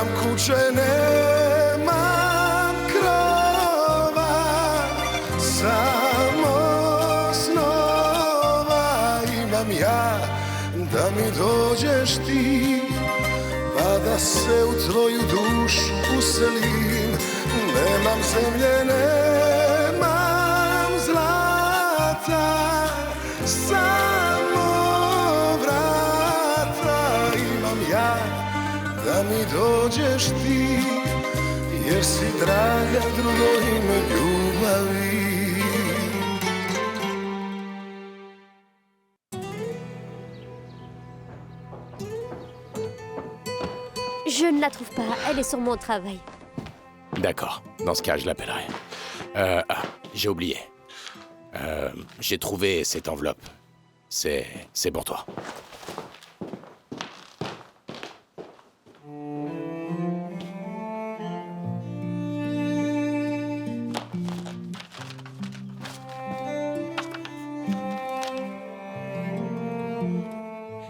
Nemam kuće, nemam krova, samo snova imam ja, da mi dođeš ti, pa da se u tvoju dušu uselim. Nemam zemlje, nemam zlata, samo vrata imam ja, da mi dođeš ti, jer si draga drugo ime ljubavi. Je ne la trouve pas, elle est sur mon travail. D'accord, dans ce cas, je l'appellerai. J'ai oublié. J'ai trouvé cette enveloppe. C'est pour toi.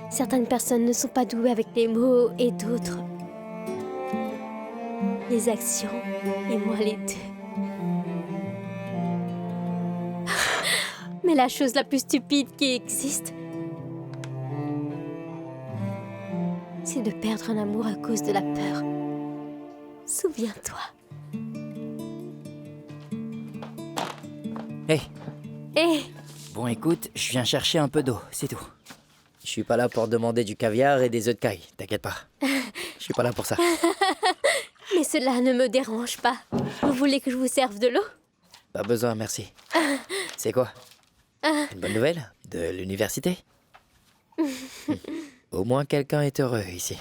Certaines personnes ne sont pas douées avec les mots et d'autres les actions, et moi les deux. Mais la chose la plus stupide qui existe, c'est de perdre un amour à cause de la peur. Souviens-toi. Hey, Hé, bon écoute, je viens chercher un peu d'eau, c'est tout. Je suis pas là pour demander du caviar et des œufs de caille, t'inquiète pas. Je suis pas là pour ça. mais cela ne me dérange pas. Vous voulez que je vous serve de l'eau? Pas besoin, merci. C'est quoi? Une bonne nouvelle? De l'université? Au moins quelqu'un est heureux ici.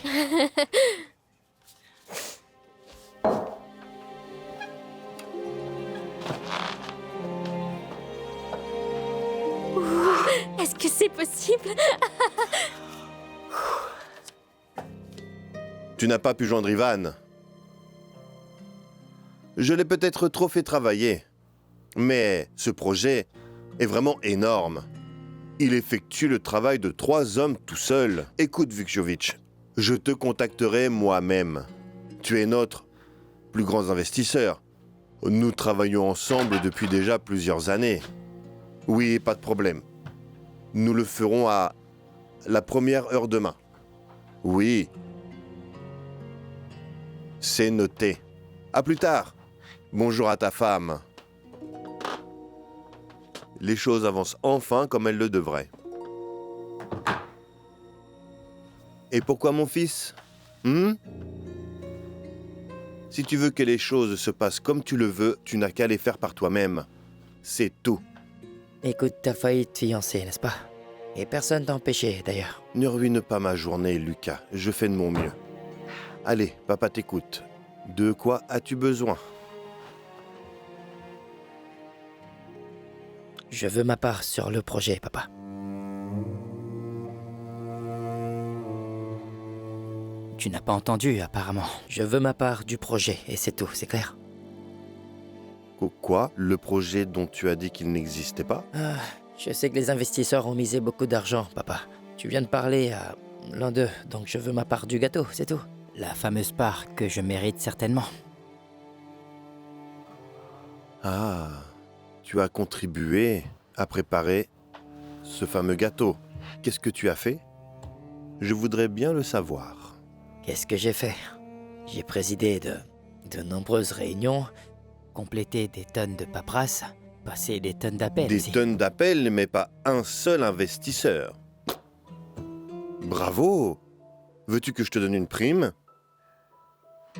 Est-ce que c'est possible? Tu n'as pas pu joindre Ivan. Je l'ai peut-être trop fait travailler, mais ce projet est vraiment énorme. Il effectue le travail de 3 hommes tout seul. Écoute, Vukovic, je te contacterai moi-même. Tu es notre plus grand investisseur. Nous travaillons ensemble depuis déjà plusieurs années. Oui, pas de problème. Nous le ferons à la première heure demain. Oui. C'est noté. À plus tard. Bonjour à ta femme. Les choses avancent enfin comme elles le devraient. Et pourquoi mon fils? Si tu veux que les choses se passent comme tu le veux, tu n'as qu'à les faire par toi-même. C'est tout. Écoute, t'as failli te fiancer, n'est-ce pas? Et personne t'a empêché, d'ailleurs. Ne ruine pas ma journée, Lucas. Je fais de mon mieux. Allez, papa t'écoute. De quoi as-tu besoin? Je veux ma part sur le projet, papa. Tu n'as pas entendu, apparemment. Je veux ma part du projet, et c'est tout, c'est clair? Quoi? Le projet dont tu as dit qu'il n'existait pas? Je sais que les investisseurs ont misé beaucoup d'argent, papa. Tu viens de parler à l'un d'eux, donc je veux ma part du gâteau, c'est tout. La fameuse part que je mérite certainement. Ah, tu as contribué à préparer ce fameux gâteau. Qu'est-ce que tu as fait? Je voudrais bien le savoir. Qu'est-ce que j'ai fait? J'ai présidé de nombreuses réunions, complété des tonnes de paperasse, passé des tonnes d'appels. Des aussi. tonnes d'appels, mais pas un seul investisseur. Bravo! Veux-tu que je te donne une prime?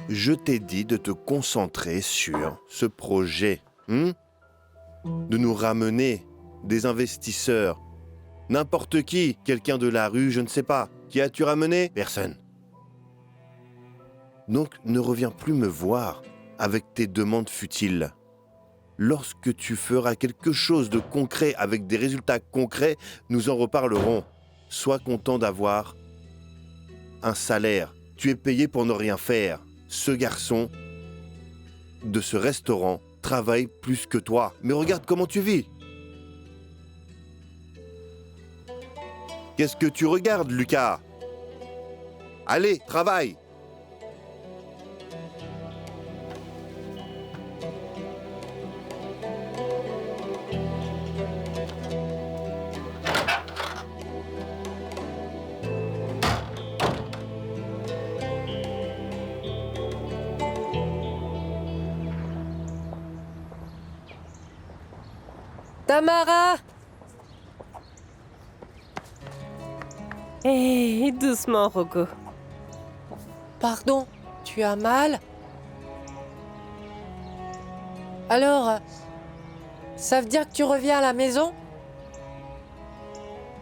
Je t'ai dit de te concentrer sur ce projet. De nous ramener des investisseurs. N'importe qui, quelqu'un de la rue, je ne sais pas. Qui as-tu ramené? Personne. Donc, ne reviens plus me voir avec tes demandes futiles. Lorsque tu feras quelque chose de concret avec des résultats concrets, nous en reparlerons. Sois content d'avoir un salaire. Tu es payé pour ne rien faire. Ce garçon de ce restaurant travaille plus que toi. Mais regarde comment tu vis. Qu'est-ce que tu regardes, Lucas? Allez, travaille. Tamara! Hé, doucement, Rocco. Pardon, tu as mal? Alors, ça veut dire que tu reviens à la maison?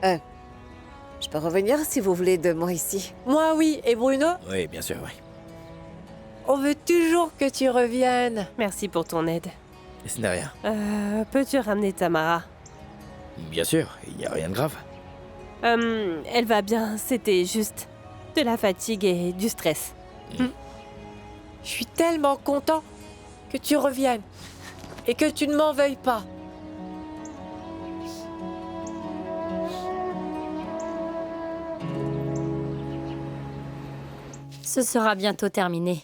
Je peux revenir si vous voulez de moi ici. Moi oui, et Bruno? Oui, bien sûr, oui. On veut toujours que tu reviennes. Merci pour ton aide. Ce n'est rien. Peux-tu ramener Tamara? Bien sûr, il n'y a rien de grave. Elle va bien, c'était juste de la fatigue et du stress. Je suis tellement content que tu reviennes et que tu ne m'en veuilles pas. Ce sera bientôt terminé.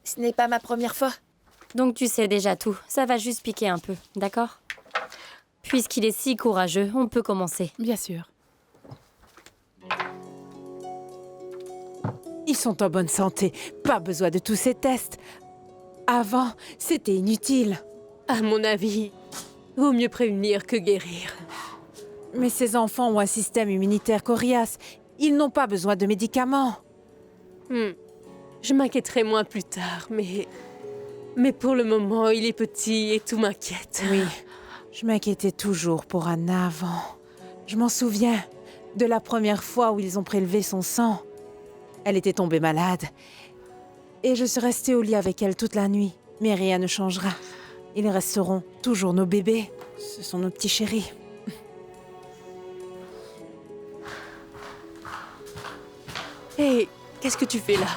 Ce n'est pas ma première fois. Donc tu sais déjà tout. Ça va juste piquer un peu, d'accord? Puisqu'il est si courageux, on peut commencer. Bien sûr. Ils sont en bonne santé. Pas besoin de tous ces tests. Avant, c'était inutile. À mon avis, vaut mieux prévenir que guérir. Mais ces enfants ont un système immunitaire coriace. Ils n'ont pas besoin de médicaments. Je m'inquiéterai moins plus tard, mais pour le moment, il est petit et tout m'inquiète. Oui, je m'inquiétais toujours pour Anna avant. Je m'en souviens de la première fois où ils ont prélevé son sang. Elle était tombée malade. Et je suis restée au lit avec elle toute la nuit. Mais rien ne changera. Ils resteront toujours nos bébés. Ce sont nos petits chéris. Hé, qu'est-ce que tu fais là?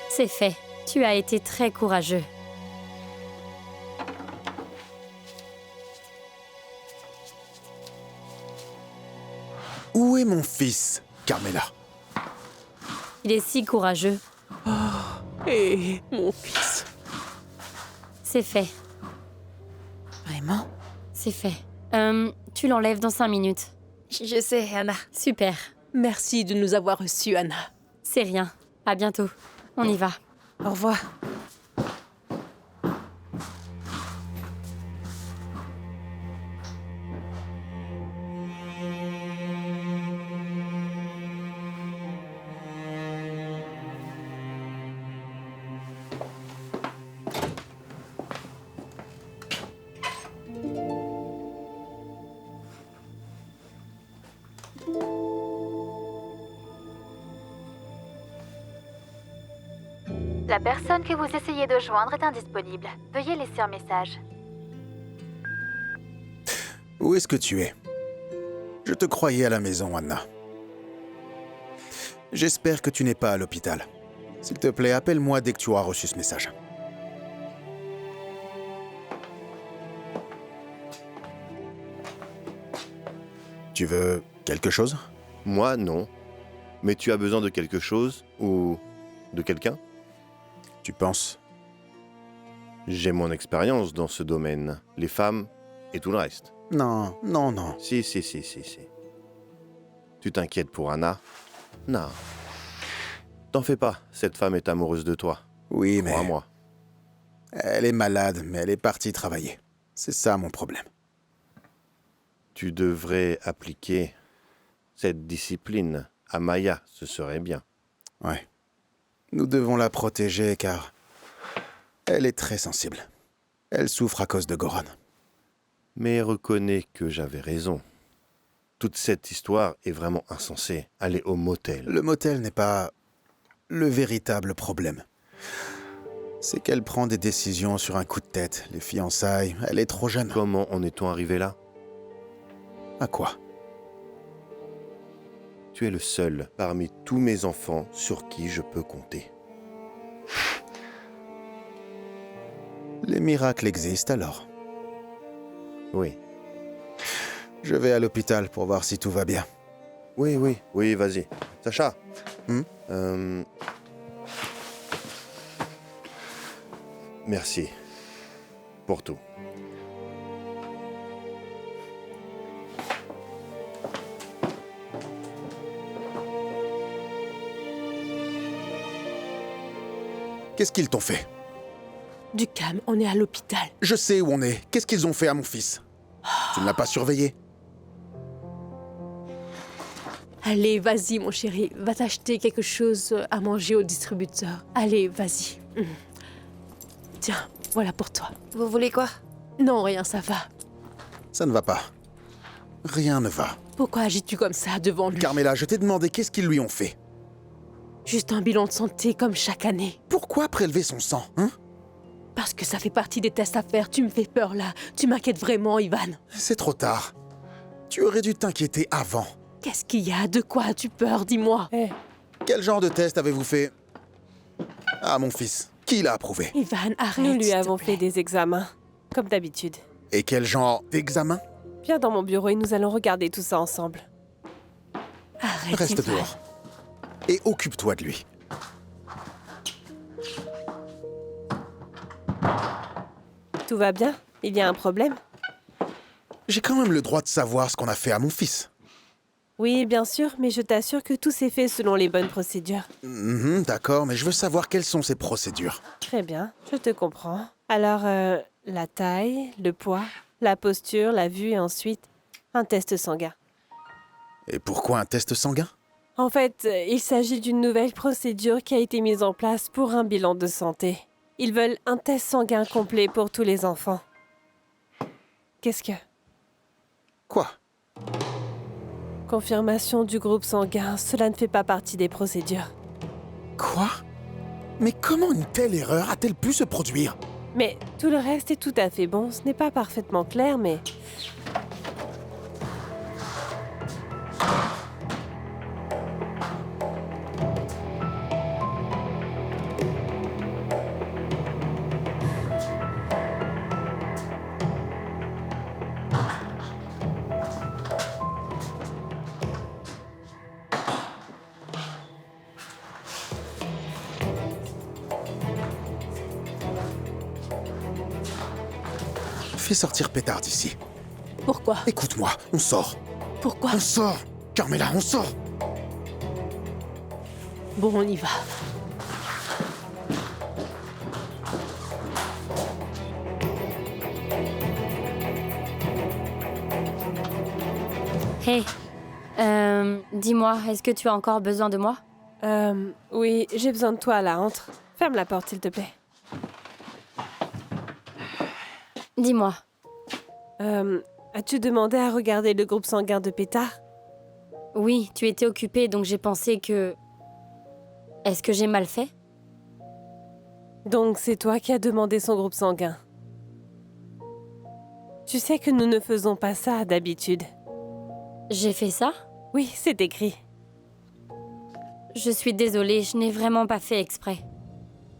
C'est fait. Tu as été très courageux. Où est mon fils, Carmela? Il est si courageux. Hé, mon fils. C'est fait. Vraiment? C'est fait. Tu l'enlèves dans 5 minutes. Je sais, Anna. Super. Merci de nous avoir reçus, Anna. C'est rien. À bientôt. On y va. Au revoir. La personne que vous essayez de joindre est indisponible. Veuillez laisser un message. Où est-ce que tu es? Je te croyais à la maison, Anna. J'espère que tu n'es pas à l'hôpital. S'il te plaît, appelle-moi dès que tu auras reçu ce message. Tu veux quelque chose? Moi, non. Mais tu as besoin de quelque chose ou de quelqu'un? Tu penses? J'ai mon expérience dans ce domaine. Les femmes et tout le reste. Non, non, non. Si. Tu t'inquiètes pour Anna? Non. T'en fais pas, cette femme est amoureuse de toi. Oui, mais... Crois-moi. Elle est malade, mais elle est partie travailler. C'est ça mon problème. Tu devrais appliquer cette discipline à Maya, ce serait bien. Ouais. Nous devons la protéger car elle est très sensible. Elle souffre à cause de Goran. Mais reconnais que j'avais raison. Toute cette histoire est vraiment insensée. Aller au motel. Le motel n'est pas le véritable problème. C'est qu'elle prend des décisions sur un coup de tête. Les fiançailles, elle est trop jeune. Comment en est-on arrivé là? À quoi? Tu es le seul parmi tous mes enfants sur qui je peux compter. Les miracles existent alors. Oui. Je vais à l'hôpital pour voir si tout va bien. Oui, vas-y. Sacha. Merci. Pour tout. Qu'est-ce qu'ils t'ont fait? Du calme, on est à l'hôpital. Je sais où on est. Qu'est-ce qu'ils ont fait à mon fils? Tu ne l'as pas surveillé? Allez, vas-y, mon chéri. Va t'acheter quelque chose à manger au distributeur. Allez, vas-y. Tiens, voilà pour toi. Vous voulez quoi? Non, rien, ça va. Ça ne va pas. Rien ne va. Pourquoi agis-tu comme ça devant lui? Carmela, je t'ai demandé qu'est-ce qu'ils lui ont fait. Juste un bilan de santé comme chaque année. Pourquoi prélever son sang, hein? Parce que ça fait partie des tests à faire. Tu me fais peur, là. Tu m'inquiètes vraiment, Ivan. C'est trop tard. Tu aurais dû t'inquiéter avant. Qu'est-ce qu'il y a? De quoi as-tu peur? Dis-moi. Quel genre de test avez-vous fait? Ah, mon fils. Qui l'a approuvé? Ivan, arrête. Nous lui s'il te avons plaît. fait des examens, comme d'habitude. Et quel genre d'examen? Viens dans mon bureau et nous allons regarder tout ça ensemble. Arrête, Reste Ivan. dehors. Et occupe-toi de lui. Tout va bien? Il y a un problème? J'ai quand même le droit de savoir ce qu'on a fait à mon fils. Oui, bien sûr, mais je t'assure que tout s'est fait selon les bonnes procédures. D'accord, mais je veux savoir quelles sont ces procédures. Très bien, je te comprends. Alors, la taille, le poids, la posture, la vue et ensuite un test sanguin. Et pourquoi un test sanguin? En fait, il s'agit d'une nouvelle procédure qui a été mise en place pour un bilan de santé. Ils veulent un test sanguin complet pour tous les enfants. Qu'est-ce que... Quoi? Confirmation du groupe sanguin, cela ne fait pas partie des procédures. Quoi? Mais comment une telle erreur a-t-elle pu se produire? Mais tout le reste est tout à fait bon. Ce n'est pas parfaitement clair, mais... Fais sortir Pétard d'ici. Pourquoi? Écoute-moi, on sort. Pourquoi? On sort! Carmela, on sort! Bon, on y va. Hé, dis-moi, est-ce que tu as encore besoin de moi? Oui, j'ai besoin de toi, là, entre. Ferme la porte, s'il te plaît. Dis-moi. As-tu demandé à regarder le groupe sanguin de Pétard? Oui, tu étais occupée, donc j'ai pensé que... Est-ce que j'ai mal fait? Donc c'est toi qui as demandé son groupe sanguin. Tu sais que nous ne faisons pas ça d'habitude. J'ai fait ça? Oui, c'est écrit. Je suis désolée, je n'ai vraiment pas fait exprès.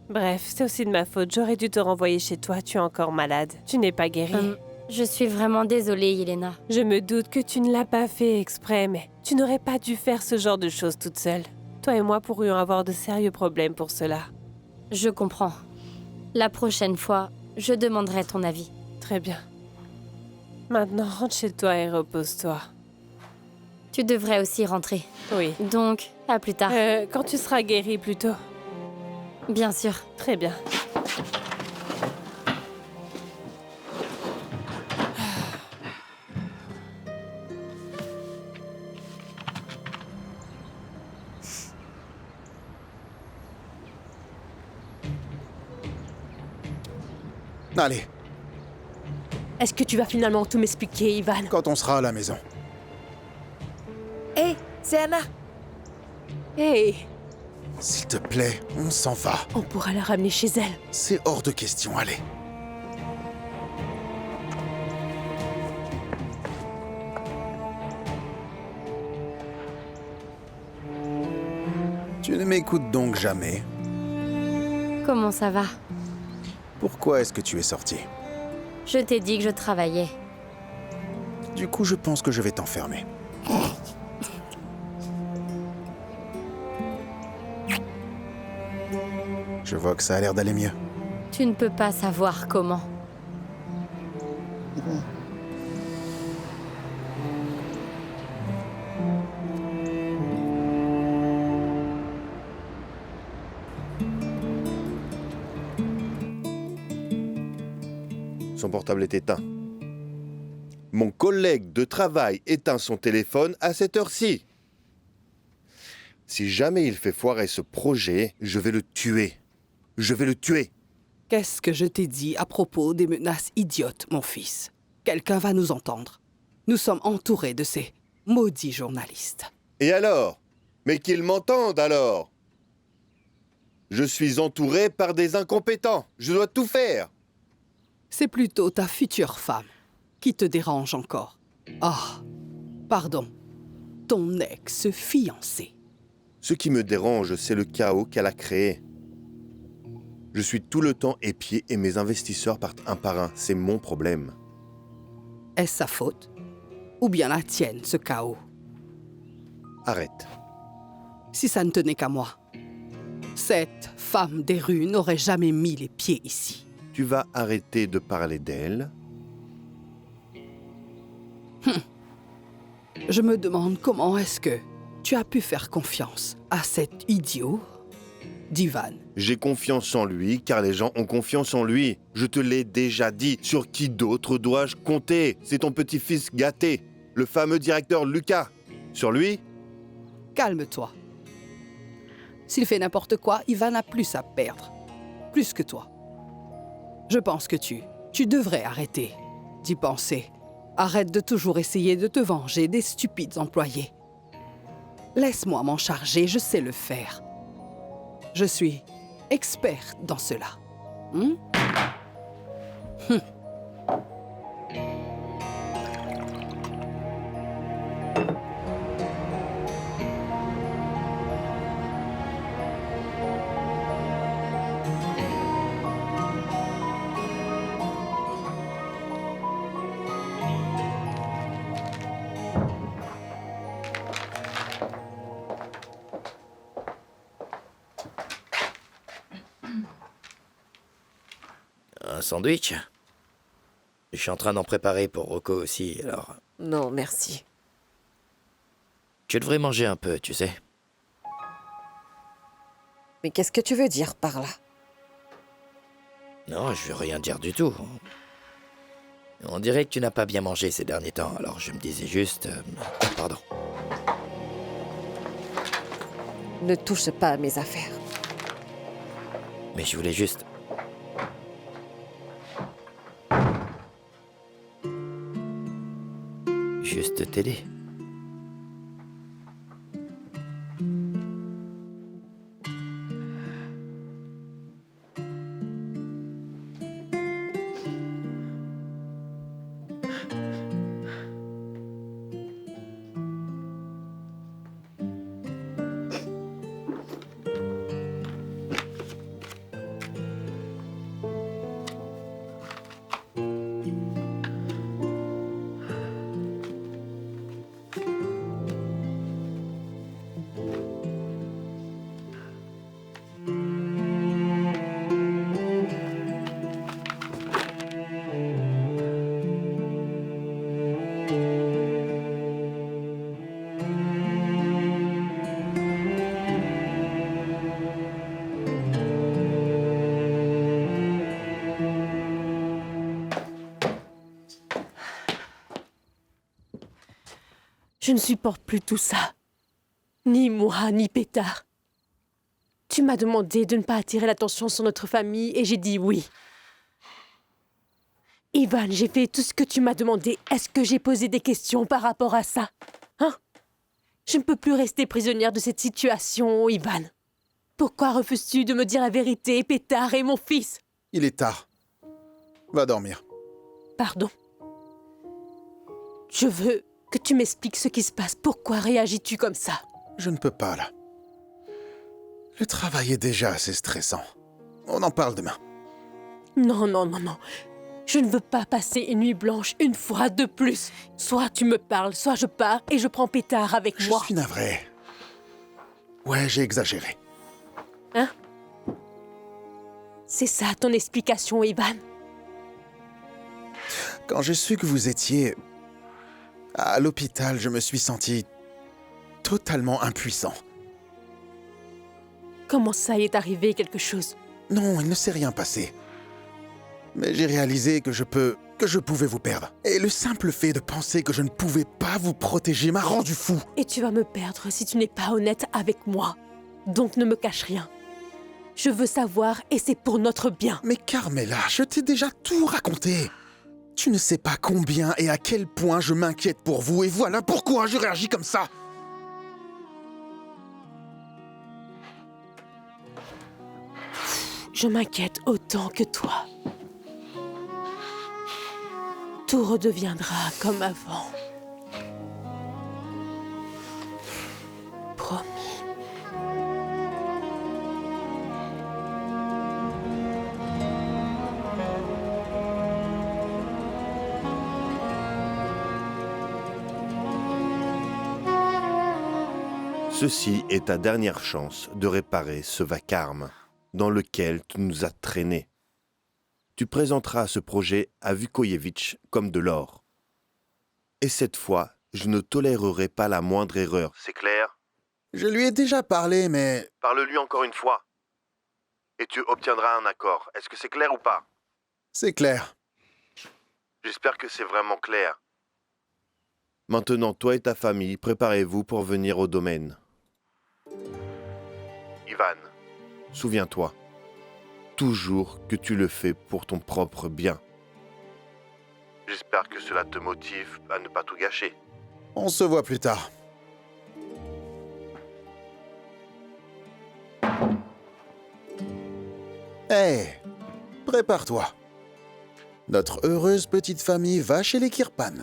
Bref, c'est aussi de ma faute. J'aurais dû te renvoyer chez toi, tu es encore malade. Tu n'es pas guérie. Je suis vraiment désolée, Yelena. Je me doute que tu ne l'as pas fait exprès, mais tu n'aurais pas dû faire ce genre de choses toute seule. Toi et moi pourrions avoir de sérieux problèmes pour cela. Je comprends. La prochaine fois, je demanderai ton avis. Très bien. Maintenant, rentre chez toi et repose-toi. Tu devrais aussi rentrer. Oui. Donc, à plus tard. Quand tu seras guérie plutôt. Bien sûr. Très bien. Allez, Est-ce que tu vas finalement tout m'expliquer, Ivan? quand on sera à la maison. Hé, c'est Anna. Hé, S'il te plaît, on s'en va. on pourra la ramener chez elle. C'est hors de question, allez. Tu ne m'écoutes donc jamais. Comment ça va? Pourquoi est-ce que tu es sorti? Je t'ai dit que je travaillais. Du coup, je pense que je vais t'enfermer. Je vois que ça a l'air d'aller mieux. Tu ne peux pas savoir comment. son portable est éteint. Mon collègue de travail éteint son téléphone à cette heure-ci. Si jamais il fait foirer ce projet, je vais le tuer. Je vais le tuer. Qu'est-ce que je t'ai dit à propos des menaces idiotes, mon fils? Quelqu'un va nous entendre. Nous sommes entourés de ces maudits journalistes. Et alors? Mais qu'ils m'entendent alors! Je suis entouré par des incompétents. Je dois tout faire. C'est plutôt ta future femme qui te dérange encore. Ah, pardon, ton ex-fiancé. Ce qui me dérange, c'est le chaos qu'elle a créé. Je suis tout le temps épié et mes investisseurs partent un par un. C'est mon problème. Est-ce sa faute? Ou bien la tienne, ce chaos? Arrête. Si ça ne tenait qu'à moi, cette femme des rues n'aurait jamais mis les pieds ici. Tu vas arrêter de parler d'elle? Je me demande comment est-ce que tu as pu faire confiance à cet idiot d'Ivan. J'ai confiance en lui car les gens ont confiance en lui. Je te l'ai déjà dit. Sur qui d'autre dois-je compter? C'est ton petit-fils gâté, le fameux directeur Lucas. Sur lui? Calme-toi. S'il fait n'importe quoi, Ivan a plus à perdre. Plus que toi. Je pense que tu devrais arrêter d'y penser. Arrête de toujours essayer de te venger des stupides employés. Laisse-moi m'en charger, je sais le faire. Je suis expert dans cela. Un sandwich? Je suis en train d'en préparer pour Rocco aussi, alors... Non, merci. Tu devrais manger un peu, tu sais. Mais qu'est-ce que tu veux dire par là? Non, je veux rien dire du tout. On dirait que tu n'as pas bien mangé ces derniers temps, alors je me disais juste... pardon. Ne touche pas à mes affaires. Mais je voulais juste... juste t'aider. Je ne supporte plus tout ça. Ni moi, ni Pétard. Tu m'as demandé de ne pas attirer l'attention sur notre famille et j'ai dit oui. Ivan, j'ai fait tout ce que tu m'as demandé. Est-ce que j'ai posé des questions par rapport à ça? Hein? Je ne peux plus rester prisonnière de cette situation, Ivan. Pourquoi refuses-tu de me dire la vérité, Pétard et mon fils? Il est tard. Va dormir. Pardon. Je veux que tu m'expliques ce qui se passe. Pourquoi réagis-tu comme ça? Je ne peux pas, là. Le travail est déjà assez stressant. On en parle demain. Non, non, non, non. Je ne veux pas passer une nuit blanche une fois de plus. Soit tu me parles, soit je pars et je prends Pétard avec moi. Je suis navré. Ouais, j'ai exagéré. Hein? C'est ça ton explication, Ivan? Quand j'ai su que vous étiez à l'hôpital, je me suis senti totalement impuissant. Comment ça y est arrivé quelque chose? Non, il ne s'est rien passé. Mais j'ai réalisé que je pouvais vous perdre. Et le simple fait de penser que je ne pouvais pas vous protéger m'a rendu fou. Et tu vas me perdre si tu n'es pas honnête avec moi. Donc ne me cache rien. Je veux savoir et c'est pour notre bien. Mais Carmela, je t'ai déjà tout raconté. Tu ne sais pas combien et à quel point je m'inquiète pour vous et voilà pourquoi je réagis comme ça. Je m'inquiète autant que toi. Tout redeviendra comme avant. Promis. Ceci est ta dernière chance de réparer ce vacarme dans lequel tu nous as traînés. Tu présenteras ce projet à Vukojevic comme de l'or. Et cette fois, je ne tolérerai pas la moindre erreur. C'est clair? Je lui ai déjà parlé, mais... Parle-lui encore une fois. Et tu obtiendras un accord. Est-ce que c'est clair ou pas? C'est clair. J'espère que c'est vraiment clair. Maintenant, toi et ta famille, préparez-vous pour venir au domaine. Ivan, souviens-toi, toujours que tu le fais pour ton propre bien. J'espère que cela te motive à ne pas tout gâcher. On se voit plus tard. Hé, prépare-toi. Notre heureuse petite famille va chez les Kirpan.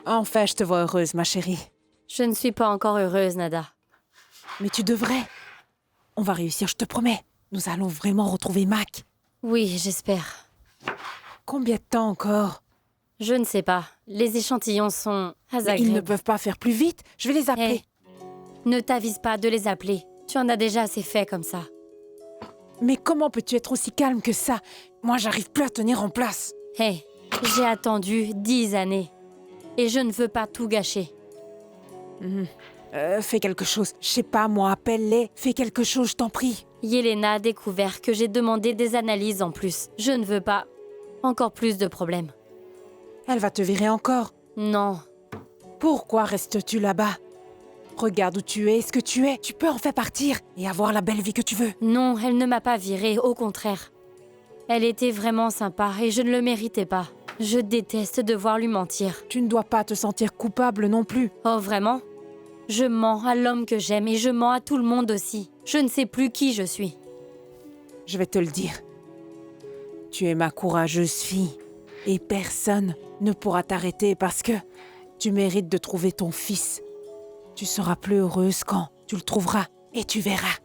Enfin, je te vois heureuse, ma chérie. Je ne suis pas encore heureuse, Nada. Mais tu devrais. On va réussir, je te promets. Nous allons vraiment retrouver Mac. Oui, j'espère. Combien de temps encore? Je ne sais pas. Les échantillons sont à Mais Zagreb. ils ne peuvent pas faire plus vite. Je vais les appeler. Ne t'avise pas de les appeler. Tu en as déjà assez fait comme ça. Mais comment peux-tu être aussi calme que ça? Moi, j'arrive plus à tenir en place. Hé, j'ai attendu 10 années. Et je ne veux pas tout gâcher. Fais quelque chose. Je sais pas, moi, appelle-les. Fais quelque chose, je t'en prie. Yelena a découvert que j'ai demandé des analyses en plus. Je ne veux pas encore plus de problèmes. Elle va te virer encore. Non. Pourquoi restes-tu là-bas? Regarde où tu es, ce que tu es. Tu peux enfin partir et avoir la belle vie que tu veux. Non, elle ne m'a pas virée, au contraire. Elle était vraiment sympa et je ne le méritais pas. Je déteste devoir lui mentir. Tu ne dois pas te sentir coupable non plus. Oh, vraiment? Je mens à l'homme que j'aime et je mens à tout le monde aussi. Je ne sais plus qui je suis. Je vais te le dire. Tu es ma courageuse fille. Et personne ne pourra t'arrêter parce que tu mérites de trouver ton fils. Tu seras plus heureuse quand tu le trouveras et tu verras.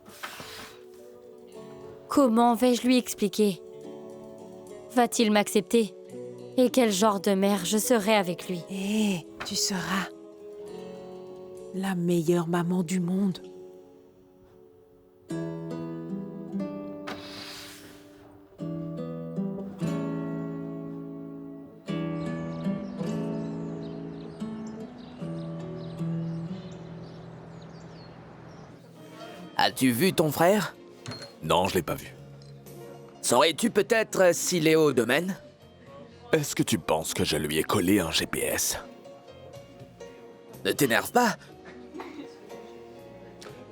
Comment vais-je lui expliquer? Va-t-il m'accepter? Et quel genre de mère je serai avec lui? Et tu seras la meilleure maman du monde. As-tu vu ton frère? Non, je l'ai pas vu. Saurais-tu peut-être s'il est au domaine? Est-ce que tu penses que je lui ai collé un GPS? Ne t'énerve pas.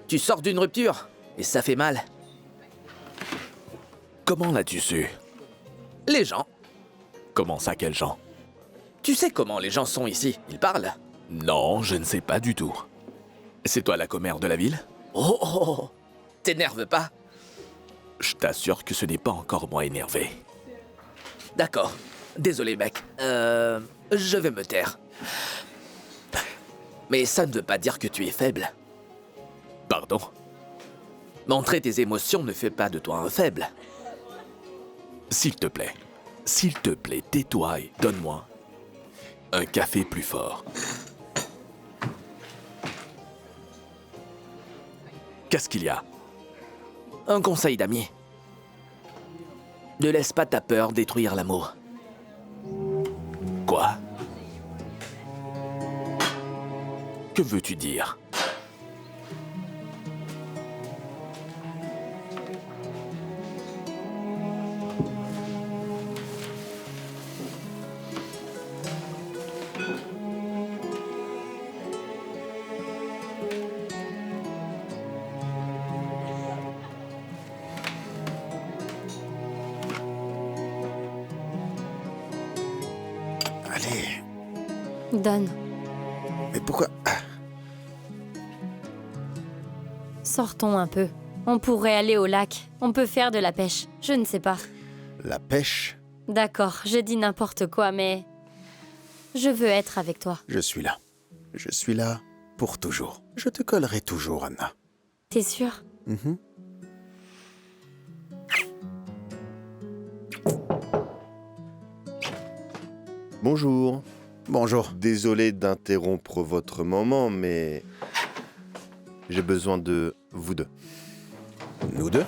Tu sors d'une rupture, et ça fait mal. Comment l'as-tu su? Les gens. Comment ça, quels gens? Tu sais comment les gens sont ici, ils parlent. Non, je ne sais pas du tout. C'est toi la commère de la ville? Oh, t'énerve pas. Je t'assure que ce n'est pas encore moi énervé. D'accord. Désolé, mec. Je vais me taire. Mais ça ne veut pas dire que tu es faible. Pardon? Montrer tes émotions ne fait pas de toi un faible. S'il te plaît, tais-toi et donne-moi un café plus fort. Qu'est-ce qu'il y a? Un conseil d'ami. Ne laisse pas ta peur détruire l'amour. Quoi? Que veux-tu dire? Donne. Mais pourquoi... Sortons un peu. On pourrait aller au lac. On peut faire de la pêche. Je ne sais pas. La pêche? D'accord, je dis n'importe quoi, mais... Je veux être avec toi. Je suis là. Je suis là pour toujours. Je te collerai toujours, Anna. T'es sûr? Mhm. Bonjour. Bonjour. Désolé d'interrompre votre moment, mais j'ai besoin de vous deux. Nous deux?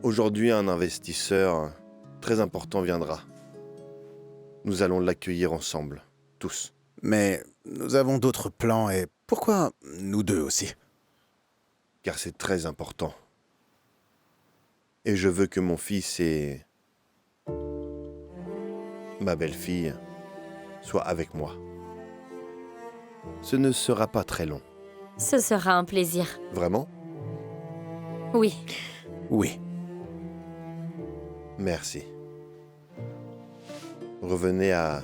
Aujourd'hui, un investisseur très important viendra. Nous allons l'accueillir ensemble, tous. Mais nous avons d'autres plans et pourquoi nous deux aussi? Car c'est très important. Et je veux que mon fils et ma belle-fille soient avec moi. Ce ne sera pas très long. Ce sera un plaisir. Vraiment? Oui. Oui. Merci. Revenez à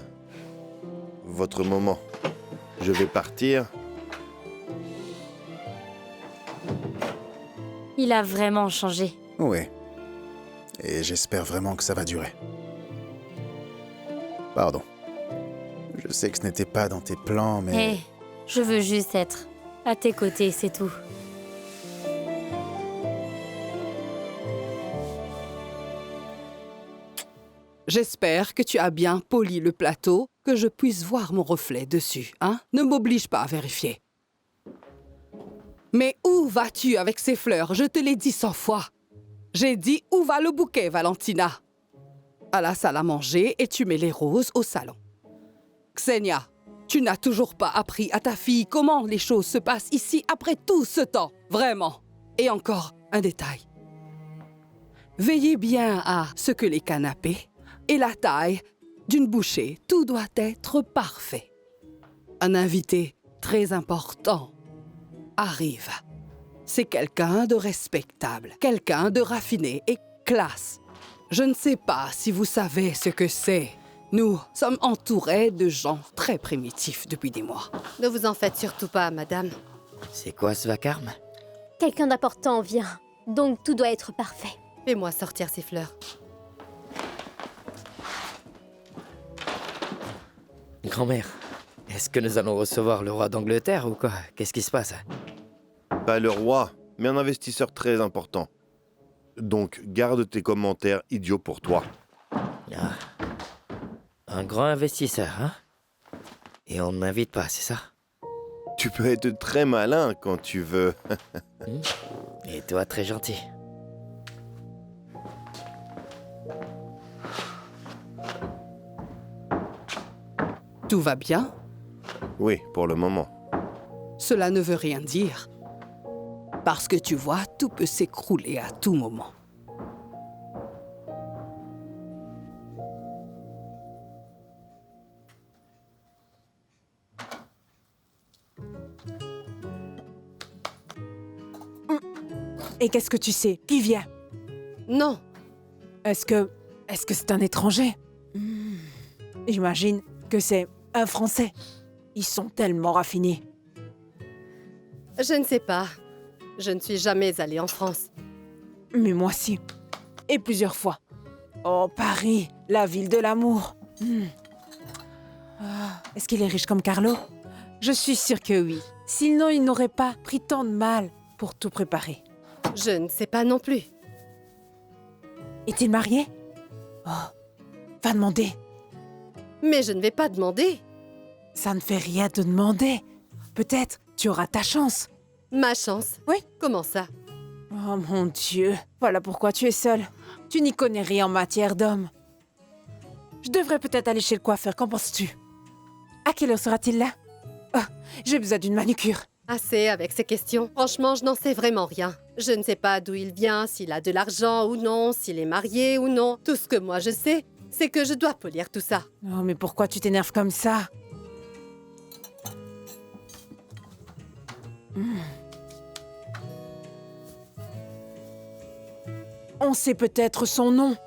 votre moment. Je vais partir. Il a vraiment changé. Oui. Et j'espère vraiment que ça va durer. Pardon. Je sais que ce n'était pas dans tes plans, mais... Hé, je veux juste être à tes côtés, c'est tout. J'espère que tu as bien poli le plateau, que je puisse voir mon reflet dessus, hein? Ne m'oblige pas à vérifier. Mais où vas-tu avec ces fleurs? Je te l'ai dit 100 fois. J'ai dit où va le bouquet, Valentina? À la salle à manger et tu mets les roses au salon. Xenia, tu n'as toujours pas appris à ta fille comment les choses se passent ici après tout ce temps, vraiment. Et encore un détail. Veillez bien à ce que les canapés et la taille d'une bouchée, tout doit être parfait. Un invité très important arrive. C'est quelqu'un de respectable, quelqu'un de raffiné et classe. Je ne sais pas si vous savez ce que c'est. Nous sommes entourés de gens très primitifs depuis des mois. Ne vous en faites surtout pas, madame. C'est quoi ce vacarme? Quelqu'un d'important vient, donc tout doit être parfait. Fais-moi sortir ces fleurs. Grand-mère, est-ce que nous allons recevoir le roi d'Angleterre ou quoi? Qu'est-ce qui se passe? Pas le roi, mais un investisseur très important. Donc, garde tes commentaires idiots pour toi. Ah. Un grand investisseur, hein? Et on ne m'invite pas, c'est ça? Tu peux être très malin quand tu veux. Et toi, très gentil. Tout va bien? Oui, pour le moment. Cela ne veut rien dire. Parce que tu vois, tout peut s'écrouler à tout moment. Et qu'est-ce que tu sais? Qui vient? Non. Est-ce que c'est un étranger? J'imagine que c'est un Français. Ils sont tellement raffinés. Je ne sais pas. Je ne suis jamais allée en France. Mais moi si. Et plusieurs fois. Oh, Paris, la ville de l'amour. Est-ce qu'il est riche comme Carlo? Je suis sûre que oui. Sinon, il n'aurait pas pris tant de mal pour tout préparer. Je ne sais pas non plus. Est-il marié? Oh, va demander. Mais je ne vais pas demander. Ça ne fait rien de demander. Peut-être tu auras ta chance. Ma chance? Oui. Comment ça? Oh mon Dieu, voilà pourquoi tu es seule. Tu n'y connais rien en matière d'homme. Je devrais peut-être aller chez le coiffeur, qu'en penses-tu? À quelle heure sera-t-il là? Oh, j'ai besoin d'une manucure. Assez avec ces questions. Franchement, je n'en sais vraiment rien. Je ne sais pas d'où il vient, s'il a de l'argent ou non, s'il est marié ou non. Tout ce que moi je sais, c'est que je dois polir tout ça. Oh, mais pourquoi tu t'énerves comme ça? On sait peut-être son nom.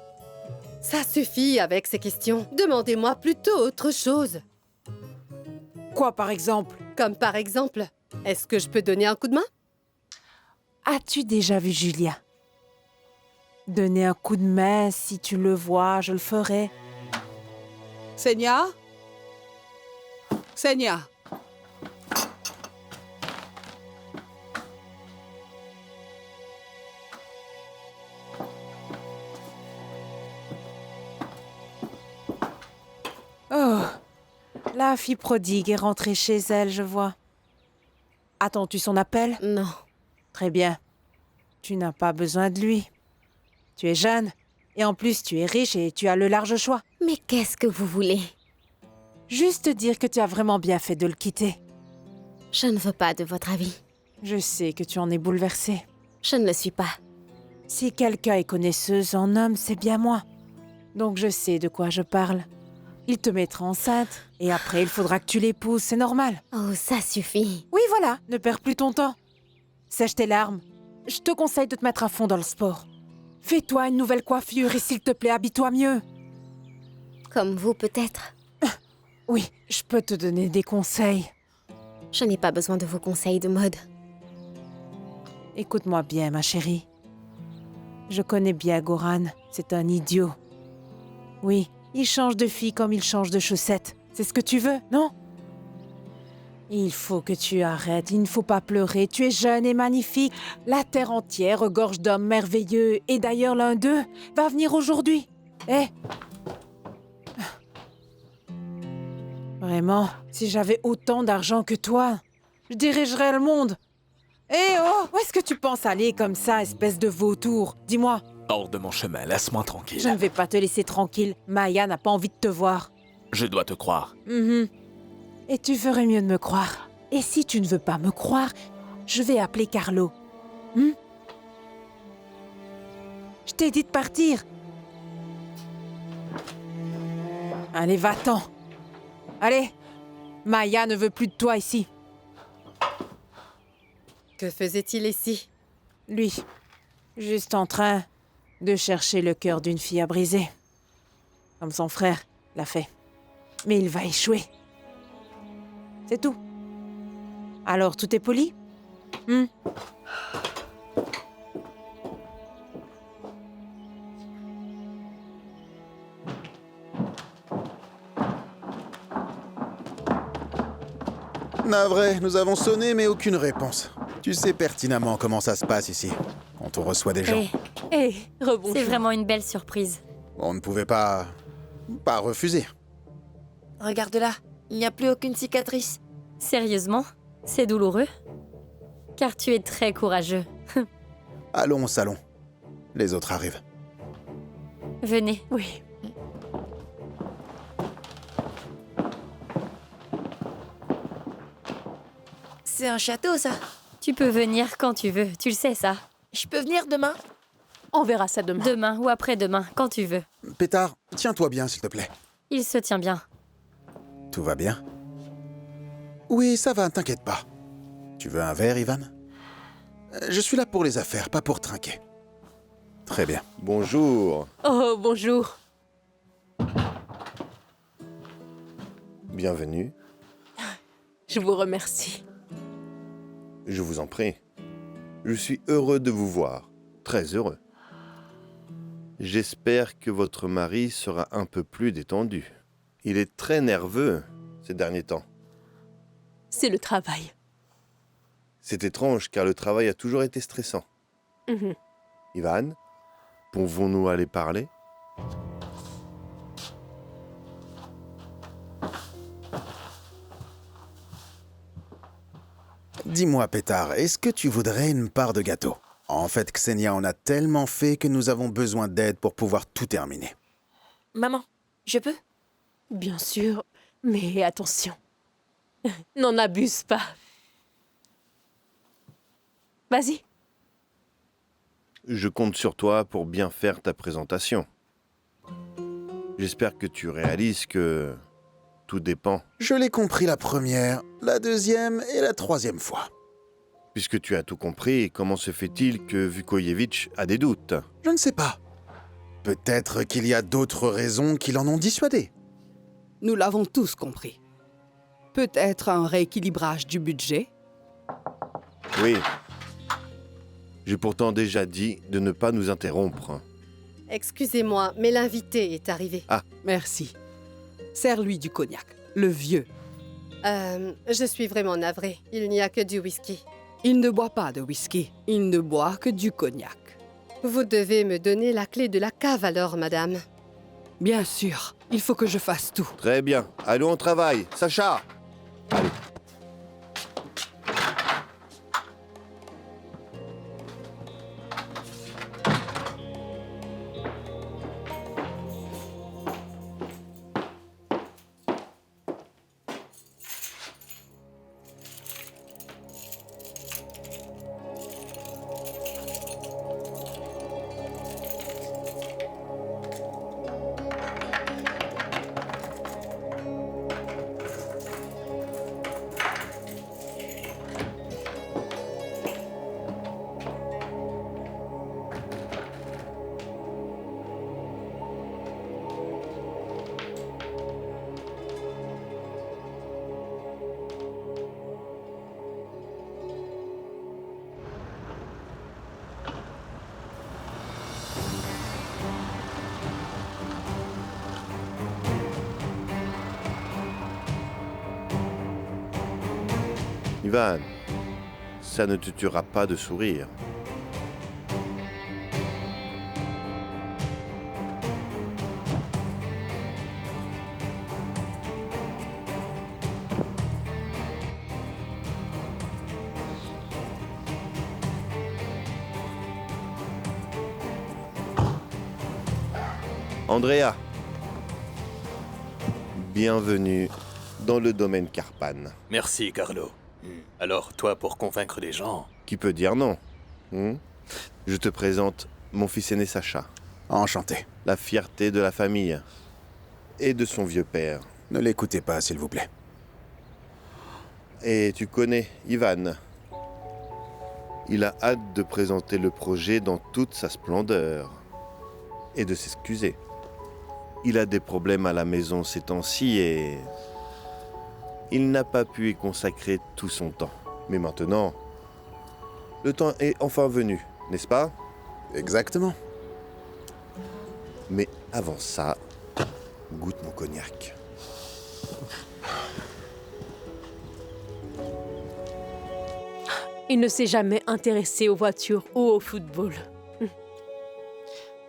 Ça suffit avec ces questions. Demandez-moi plutôt autre chose. Quoi, par exemple? Comme par exemple, est-ce que je peux donner un coup de main? As-tu déjà vu Julia? Donner un coup de main, si tu le vois, je le ferai. Senya? Senya? Oh, la fille prodigue est rentrée chez elle, je vois. Attends-tu son appel? Non. Très bien. Tu n'as pas besoin de lui. Tu es jeune, et en plus tu es riche et tu as le large choix. Mais qu'est-ce que vous voulez? Juste dire que tu as vraiment bien fait de le quitter. Je ne veux pas de votre avis. Je sais que tu en es bouleversée. Je ne le suis pas. Si quelqu'un est connaisseuse en homme, c'est bien moi. Donc je sais de quoi je parle. Il te mettra enceinte, et après il faudra que tu l'épouses, c'est normal. Oh, ça suffit. Oui, voilà, ne perds plus ton temps. Sèche tes larmes. Je te conseille de te mettre à fond dans le sport. Fais-toi une nouvelle coiffure et s'il te plaît, habille-toi mieux. Comme vous, peut-être. Oui, je peux te donner des conseils. Je n'ai pas besoin de vos conseils de mode. Écoute-moi bien, ma chérie. Je connais bien Goran, c'est un idiot. Oui, il change de fille comme il change de chaussettes. C'est ce que tu veux, non? Il faut que tu arrêtes, il ne faut pas pleurer. Tu es jeune et magnifique. La terre entière regorge d'hommes merveilleux. Et d'ailleurs, l'un d'eux va venir aujourd'hui. Eh? Vraiment, si j'avais autant d'argent que toi, je dirigerais le monde. Eh oh, où est-ce que tu penses aller comme ça, espèce de vautour? Dis-moi. Hors de mon chemin, laisse-moi tranquille. Je ne vais pas te laisser tranquille. Maya n'a pas envie de te voir. Je dois te croire. Et tu ferais mieux de me croire. Et si tu ne veux pas me croire, je vais appeler Carlo. Je t'ai dit de partir. Allez, va-t'en. Allez, Maya ne veut plus de toi ici. Que faisait-il ici? Lui, juste en train de chercher le cœur d'une fille à briser. Comme son frère l'a fait. Mais il va échouer. C'est tout. Alors, tout est poli? Navré, nous avons sonné mais aucune réponse. Tu sais pertinemment comment ça se passe ici, quand on reçoit des gens. Rebonjour. C'est vraiment une belle surprise. On ne pouvait pas refuser. Regarde là, il n'y a plus aucune cicatrice. Sérieusement? C'est douloureux? Car tu es très courageux. Allons au salon. Les autres arrivent. Venez. Oui. C'est un château, ça. Tu peux venir quand tu veux, tu le sais ça. Je peux venir demain? On verra ça demain. Demain ou après-demain, quand tu veux. Pétard, tiens-toi bien s'il te plaît. Il se tient bien. Tout va bien? Oui, ça va, t'inquiète pas. Tu veux un verre, Ivan? Je suis là pour les affaires, pas pour trinquer. Très bien. Bonjour. Oh, bonjour. Bienvenue. Je vous remercie. Je vous en prie. Je suis heureux de vous voir. Très heureux. J'espère que votre mari sera un peu plus détendu. Il est très nerveux ces derniers temps. C'est le travail. C'est étrange car le travail a toujours été stressant. Ivan, pouvons-nous aller parler? Dis-moi, Pétard, est-ce que tu voudrais une part de gâteau? En fait, Xenia en a tellement fait que nous avons besoin d'aide pour pouvoir tout terminer. Maman, je peux? Bien sûr, mais attention. N'en abuse pas. Vas-y. Je compte sur toi pour bien faire ta présentation. J'espère que tu réalises que tout dépend. Je l'ai compris la première, la deuxième et la troisième fois. Puisque tu as tout compris, comment se fait-il que Vukojevic a des doutes? Je ne sais pas. Peut-être qu'il y a d'autres raisons qui l'en ont dissuadé. Nous l'avons tous compris. Peut-être un rééquilibrage du budget? Oui. J'ai pourtant déjà dit de ne pas nous interrompre. Excusez-moi, mais l'invité est arrivé. Ah. Merci. Sers-lui du cognac, le vieux. Je suis vraiment navrée. Il n'y a que du whisky. Il ne boit pas de whisky. Il ne boit que du cognac. Vous devez me donner la clé de la cave alors, madame. Bien sûr. Il faut que je fasse tout. Très bien. Allons au travail. Sacha! Allez. Ivan, ça ne te tuera pas de sourire. Andrea, bienvenue dans le domaine Carpan. Merci, Carlo. Alors, toi, pour convaincre les gens... Qui peut dire non? Je te présente mon fils aîné Sacha. Enchanté. La fierté de la famille et de son vieux père. Ne l'écoutez pas, s'il vous plaît. Et tu connais Ivan. Il a hâte de présenter le projet dans toute sa splendeur et de s'excuser. Il a des problèmes à la maison ces temps-ci et il n'a pas pu y consacrer tout son temps. Mais maintenant, le temps est enfin venu, n'est-ce pas? Exactement. Mais avant ça, goûte mon cognac. Il ne s'est jamais intéressé aux voitures ou au football.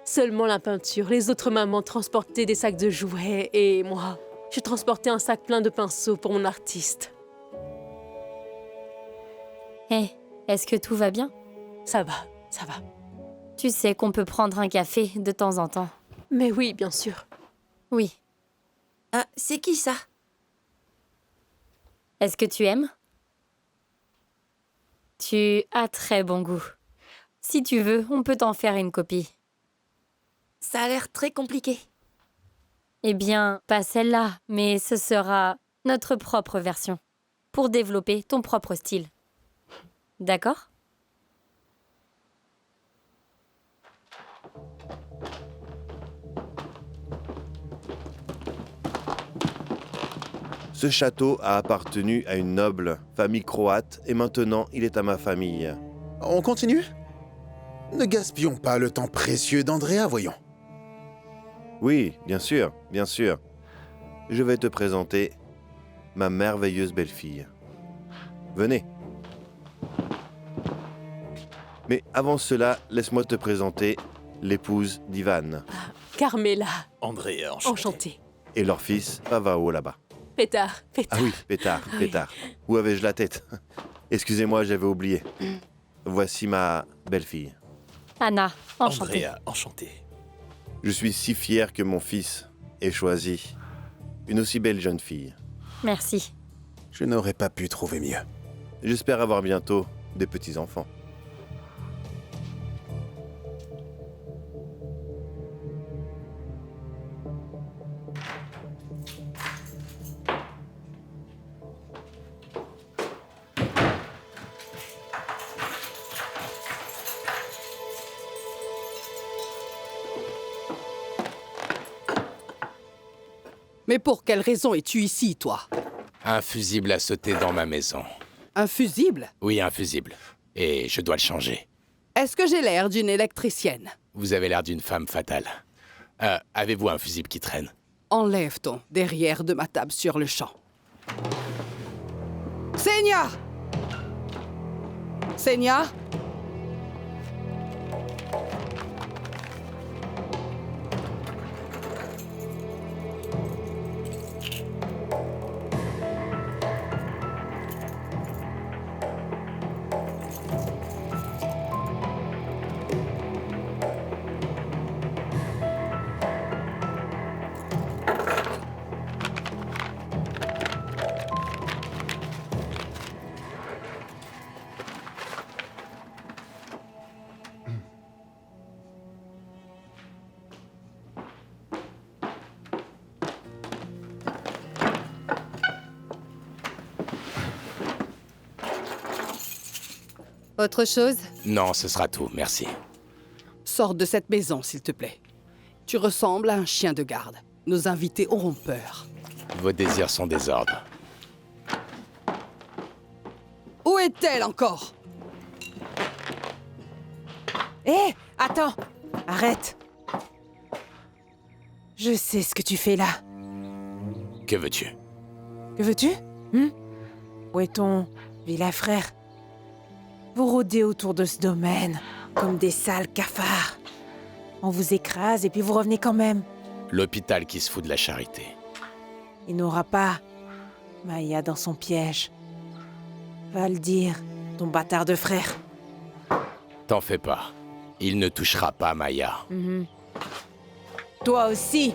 Seulement la peinture. Les autres mamans transportaient des sacs de jouets et moi, je transportais un sac plein de pinceaux pour mon artiste. Hé, est-ce que tout va bien? Ça va, ça va. Tu sais qu'on peut prendre un café de temps en temps. Mais oui, bien sûr. Oui. Ah, c'est qui ça? Est-ce que tu aimes? Tu as très bon goût. Si tu veux, on peut t'en faire une copie. Ça a l'air très compliqué. Eh bien, pas celle-là, mais ce sera notre propre version, pour développer ton propre style. D'accord? Ce château a appartenu à une noble famille croate et maintenant il est à ma famille. On continue? Ne gaspillons pas le temps précieux d'Andrea, voyons. Oui, bien sûr, bien sûr. Je vais te présenter ma merveilleuse belle-fille. Venez. Mais avant cela, laisse-moi te présenter l'épouse d'Ivan. Carmela. Andrea, enchanté. Enchantée. Et leur fils, Pavao, là-bas. Pétard, pétard. Ah oui, pétard, pétard. Où avais-je la tête? Excusez-moi, j'avais oublié. Voici ma belle-fille. Anna, enchantée. Andrea, enchanté. Je suis si fier que mon fils ait choisi une aussi belle jeune fille. Merci. Je n'aurais pas pu trouver mieux. J'espère avoir bientôt des petits-enfants. Mais pour quelle raison es-tu ici, toi? Un fusible a sauté dans ma maison. Un fusible? Oui, un fusible. Et je dois le changer. Est-ce que j'ai l'air d'une électricienne? Vous avez l'air d'une femme fatale. Avez-vous un fusible qui traîne? Enlève-ton derrière de ma table sur le champ. Seigneur! Seigneur? Autre chose? Non, ce sera tout, merci. Sors de cette maison, s'il te plaît. Tu ressembles à un chien de garde. Nos invités auront peur. Vos désirs sont des ordres. Où est-elle encore? Hé, attends! Arrête! Je sais ce que tu fais là. Que veux-tu? Que veux-tu? Où est ton vilain frère? Vous rôdez autour de ce domaine, comme des sales cafards. On vous écrase et puis vous revenez quand même. L'hôpital qui se fout de la charité. Il n'aura pas Maya dans son piège. Va le dire, ton bâtard de frère. T'en fais pas. Il ne touchera pas Maya. Toi aussi,